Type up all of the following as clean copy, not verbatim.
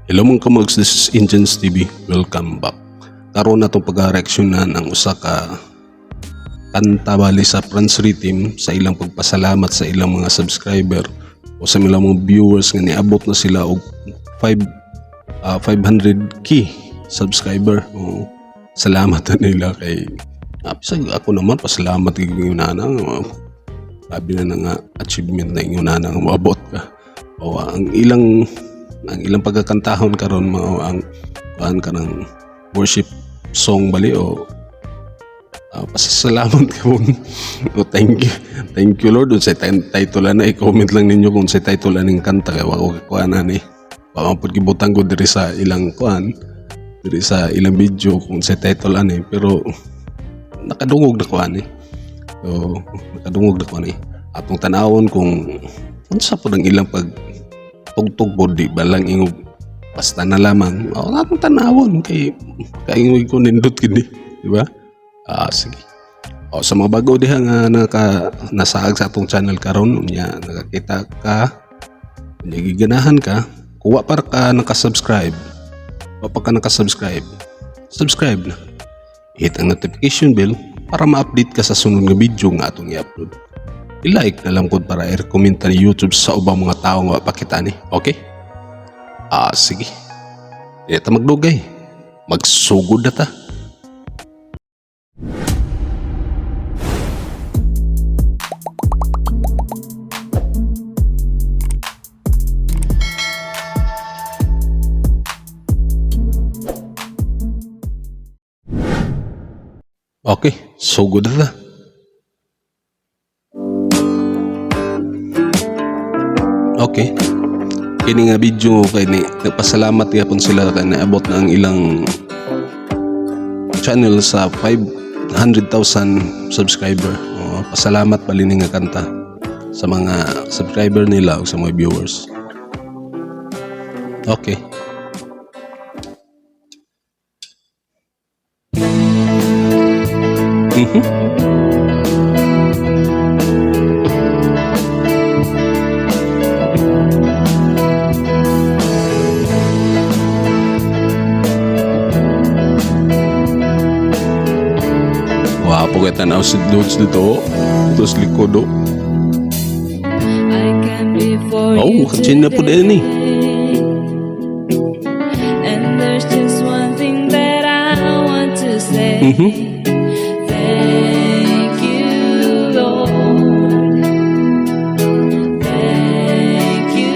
Hello mga kamugs, this is Indians TV. Welcome back. Karon na itong pag-reaksyonan ang usa ka kanta bali sa France Rhythm sa ilang pagpasalamat sa ilang mga subscriber o sa ilang mga viewers nga niabot na sila og 500k subscriber. Salamat na nila kay bisag ako naman pasalamat kay ngunana. Sabi na nga achievement na ngunana nga moabot ka. O ang ilang pagkakantahon karon mao ang ka ng worship song bali o pasasalamat ko. Thank you Lord. Sa title na i-comment lang ninyo kung sa title ning kanta kay wako kuan ani pamapud gibutan ko diri sa ilang kuan diri sa ilang video kung sa title ani, pero nakadungog na kuan ni. So nakadungog na kuan ni atong tanawon kung unsa pud ang ilang tugtog po di balang ingog basta na lamang atong tanawon kay kaingog ko nindot kini, di ba? Sige. Sa mga bago diha nga nasaag sa atong channel karon unya nakakita ka unya giganahan ka kuwa para ka naka-subscribe o pa ka naka-subscribe subscribe na, hit ang notification bell para ma-update ka sa sunod nga video nga atong i-upload. I-like na lang po para i-recommend ni YouTube sa ubang mga tao nga pakita ni. Okay? Sige. Ito magdugay. Magsugod na ta. Okay, sugod na ta. Okay. Kini nga video kay ni nagpasalamat gyapon sila kay naabot na ang ilang channel sa 500,000 subscriber. Pasalamat pali ni nga kanta sa mga subscriber nila o sa mga viewers. Okay. Wapo kaya tanaw si Dudes dito. Ito sa likod o. Kachin na po din eh. And there's just one thing that I want to say. Thank you, Lord. Thank you,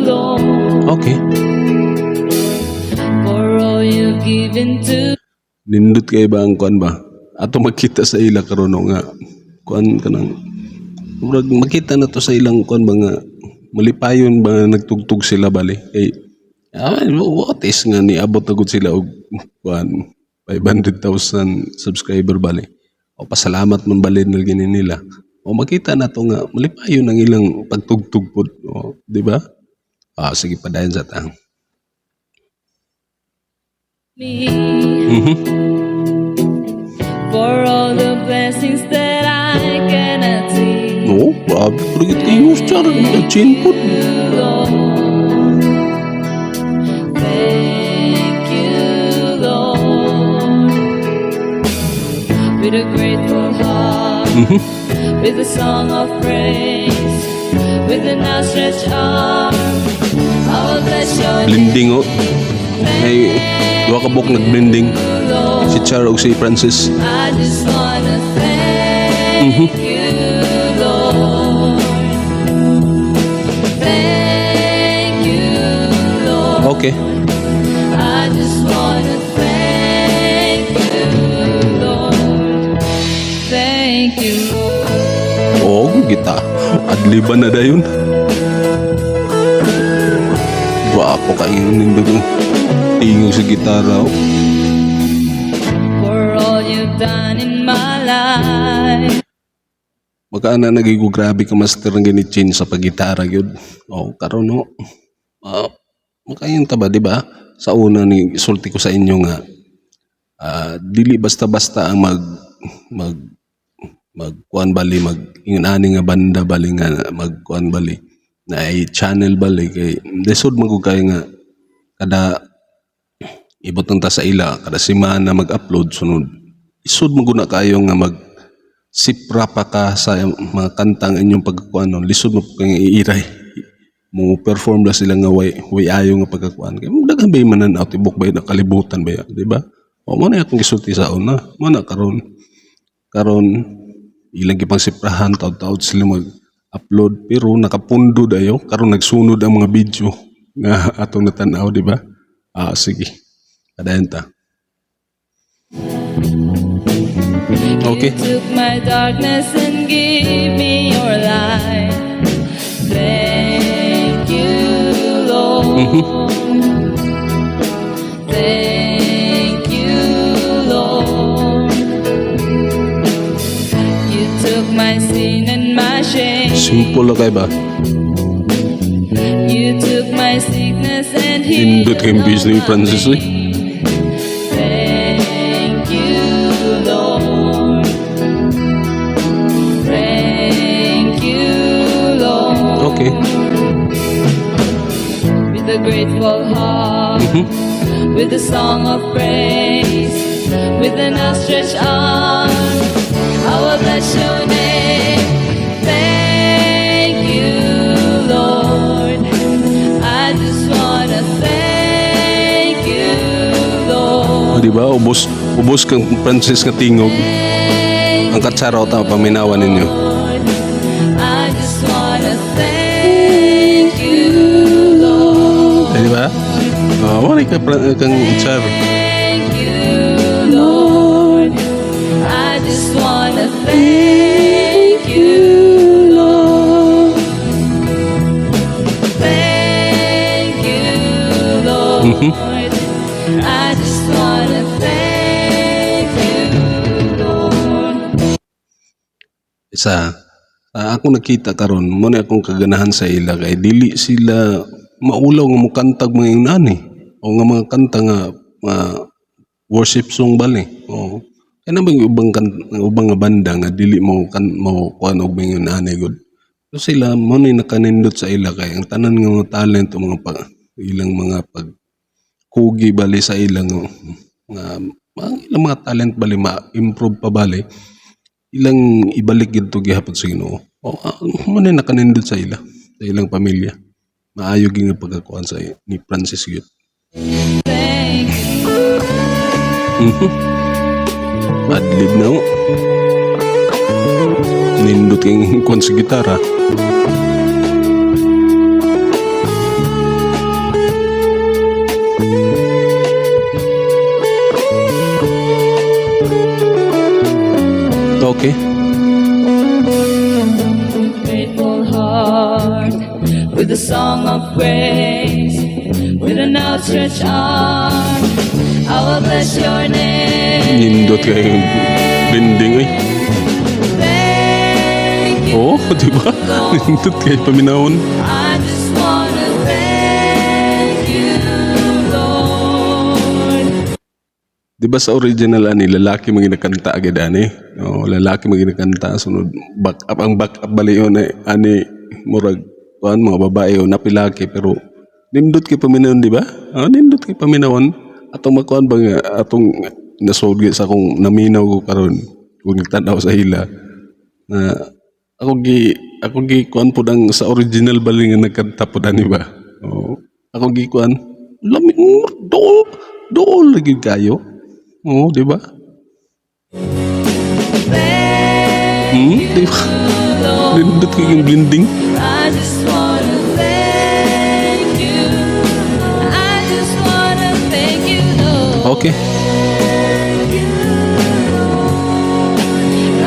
Lord. Okay. For all you've given to Nindot kayo ba ang kuan ba? Ato makita sa ila karon nga kuan kanang murag makita na to sa ilang kuan ba nga malipayon ba nagtugtog sila bali kay what is nga niabot na gud sila og kuan 500,000 subscriber bali o pasalamat man bali nila o makita na to nga malipayon ang ilang pagtugtog pod, di ba? Sige padayon sa ta. me. For all the blessings that I cannot see. No, grabe pagit kayo star na chin pod. Lord, thank you, Lord. With a grateful heart, with a song of praise, with an outstretched arm, I will bless your Blending may duha ka buk nag-blending Lord. si Char ug si Francis. I just wanna thank you, Lord. Thank you, Lord. Okay. I just wanna thank you, Lord. Thank you, Lord. Kita adliban na dayon. Wapo kayo nindog tingog sa gitara. For all you've done in my life. Magkaana nagigo grabe ka master ng ginichin sa paggitara gyud. Karon no. Makayon ta ba di ba? Sa una ni sulti ko sa inyo nga dili basta-basta ang magkuan bali ingon nga banda bali nga magkuan bali na ay channel bali kay desod magugay nga kada ibot ng ta sa ila kada semana mag-upload sunod isud maguna kayo nga mag sipra pa ka sa mga kantang inyong pagkakuan lisod mo kang iiray mo perform la sila nga way ayo nga pagkakuan kay daghan bay manan out ibok bay na kalibutan bay di ba o mo na akong gisulti sa una mo na karon ilang gipang siprahan taud-taud sila mag-upload pero nakapundo dayo karon nagsunod ang mga video nga atong natanaw di ba sige kadayon ta okay You took my darkness and gave me your light. Thank you, Lord. Thank you, Lord. You took my sin and my shame. simple lang kay ba You took my sickness and healed indot kayong business ni Francis me. Thank you, Lord. Thank you, Lord. okay With a grateful heart, with a song of praise, with an outstretched arm, I will bless your name. Thank you, Lord. I just wanna thank you, Lord. di ba ubos kang Francis nga tingog ang katsaraw ta paminawan ninyo Lord, I just wanna thank you, Lord. di ba wala kang char Thank you, Lord. I just wanna thank you, Lord. Thank you, Lord. I just wanna thank you, Lord. isa ako nakita karon mo na akong kaganahan sa ila kay dili sila maulaw nga mukantag mga inani o nga mga kanta nga worship song bali o kaya nabang ubang nga banda nga dili mo kuan og mga inani gud so sila mo na nakanindot sa ila kay ang tanan nga mga talent o ilang mga pagkugi bali sa ilang ilang mga talent bali ma-improve pa bali ilang ibalik gito gihapon sa Ginoo. O mo na nakanindot sa ilang pamilya. Maayo gyud nga pagkakuan sa ni Francis gyud. Thank you. Madlib na o. Nindot kang kuan sa gitara. Okay. Grateful heart, with a song of praise, with an outstretched arm, I will bless your name. Nindot kayong blending ay. Thank you, Oo, di ba? Nindot kayo paminahon. I just wanna thank you, Lord. Di ba sa original ani lalaki mga ginakanta agad ani? O lalaki mga ginakanta sunod back up bali yun ani murag kuan mga babae o napilaki pero nindot kay paminahon di ba? Nindot kay paminahon atong makuan ba nga atong nasulgi sa akong naminaw ko karon kung nagtanaw sa hila na ako gi kuan pud ang sa original bali nga nagkanta pud ani ba? O ako gi kuan lami dool lagi kayo. Oo, di ba? Di ba? Nindot kayong blending. I just wanna thank you. I just wanna thank you, Lord. Okay.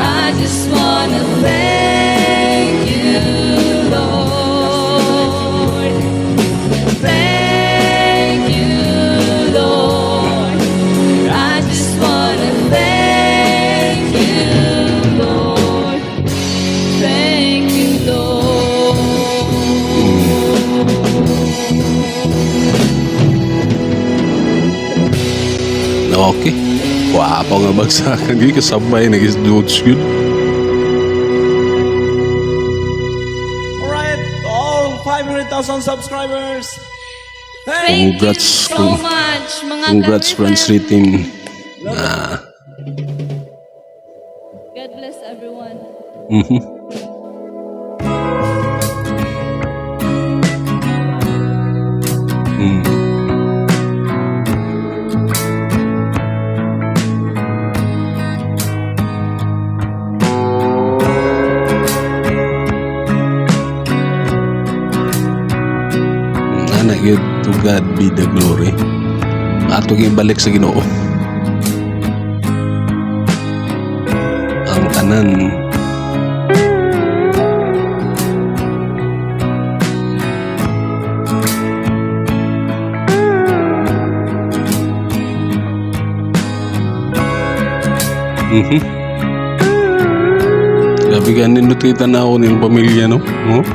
I just wanna thank you, Lord. Thank you, Lord. I just wanna thank you, Lord. Thank you, Lord. Okay. Wapo nga bagsakan. Hindi kasabay. Nag-is-dudes yun. Alright, to all 500,000 subscribers, Thank you Congrats, so much, mga Congrats, ka-River. Friends Team. Na, God bless everyone. mhm. Mm. Ana gyud, to God be the glory. Ato balik sa Ginoo. Ang tanan mhm. Grabe ka, nindot kita na ako ng pamilya, no? Oh?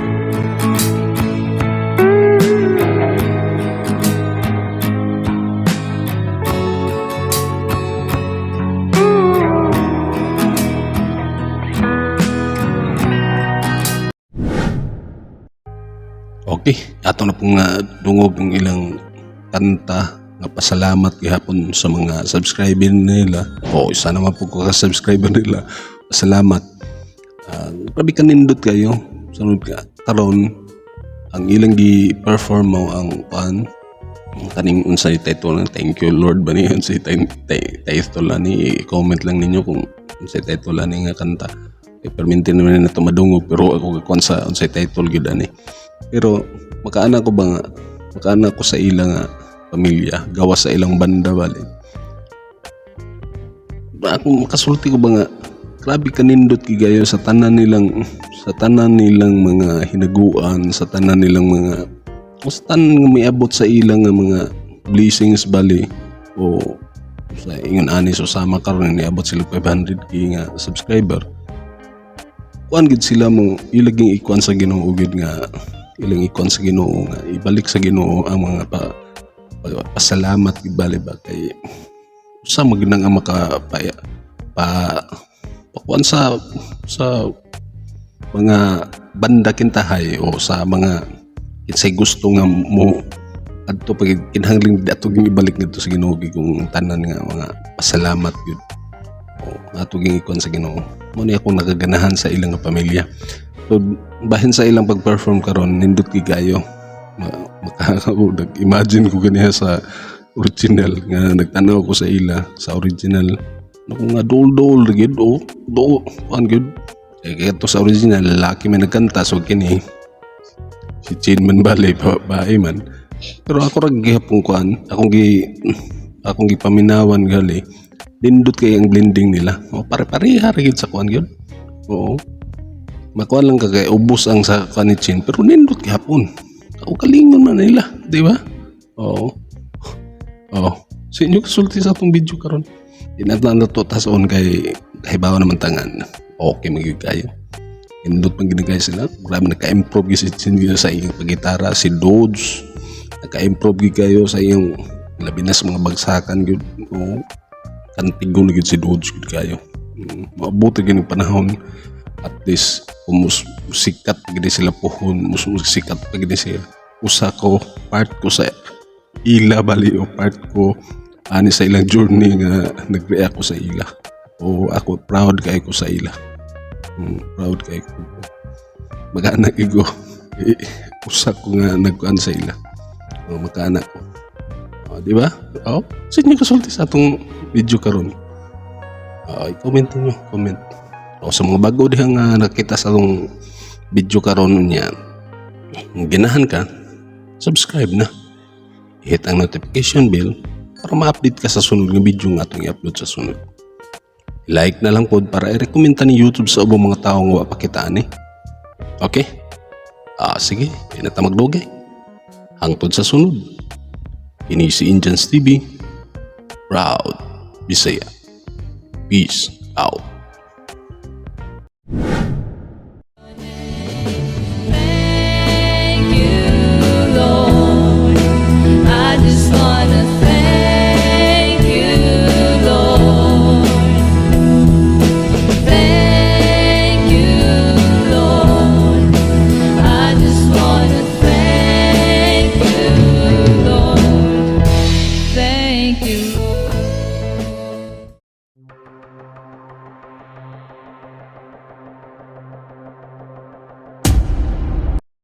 Okay, ato na pong dungog ang ilang kanta nga pasalamat gihapon sa mga subscriber nila. O isa naman po ko ka-subscriber nila. Pasalamat. Grabe kanindot kayo. Sunod ka karon ang ilang gi-perform mo ang kaning unsay title ng Thank You Lord ba niyan si title ni i-comment lang ninyo kung unsay title ni nga kanta. Permintin naman na ito madungog pero ako kakon sa unsay title gid ani. Pero makaanak ko sa ilang pamilya gawa sa ilang banda bali. Ako makasulti ko ba nga grabe kanindot kigayo sa tanan nilang mga hinaguan, sa tanan nilang mga nga miabot sa ilang mga blessings bali o sa ingon ani so sama karon niabot sila 500k nga subscriber. Kuan gid sila mo ilaging ikuan sa Ginoo gid nga ilang ikon sa Ginoo nga ibalik sa Ginoo ang mga pasalamat gid bali ba kay usa mo gid nga makapaya pakuan sa mga banda kintahay o sa mga kinsay gusto nga mo adto pag kinahangling ato ging ibalik nito sa Ginoo kung tanan nga mga pasalamat gid o ato ging ikon sa Ginoo mo ni ako nagaganahan sa ilang pamilya. So, bahin sa ilang pag-perform karon nindot gigayo. Imagine ko ganiya sa original nga nagtanaw ko sa ila sa original. Naku nga dol gid do kuan gid. Kaya to sa original lalaki man nagkanta so kini si Chinman Balay bae man. Pero ako ra gihapon kuan, akong gipaminawan gali. Nindot kay ang blending nila. O pare-pareha ra gid sa kuan gid. Oo. Makuha lang kagay ubos ang sa kanichin pero nindot gihapon. Ako kalingon man nila, di ba? Oo. Sa inyo kasulti sa atong video karon. Inatlan na to tason kay bawa naman tangan. Okay magyud kayo. Nindot pang ginagay sila. Grabe naka-improve si Chin sa iyong pagitara, si Dodge. Naka-improve kayo sa iyong labi na sa mga bagsakan gyud. Oo. Kantigon gyud si Dodge gyud kayo. Mabuti gyud panahon. At least musikat pagdi sila pohon musikat pagdi siya part ko sa ila bali o part ko ani sa ilang journey nga nag-react ko sa ila o ako proud kay ko sa ila proud kay ko mag-anak igo usa ko nga nagkuan sa ila o mag-anak ko di ba sa inyo kasulti sa atong video karon i-comment niyo comment. O sa mga bago dihang nakita sa itong video karon niya, ginahan ka, subscribe na. I-hit ang notification bell para ma-update ka sa sunod ng video nga itong i-upload sa sunod. Like na lang po para i-recommenda ni YouTube sa ubang mga tao nga pakitaan eh. Okay? Sige, pinata magdugay. Hangtod sa sunod. Ini si Indians TV. Proud Bisaya. Peace out. Lord. thank you, Lord.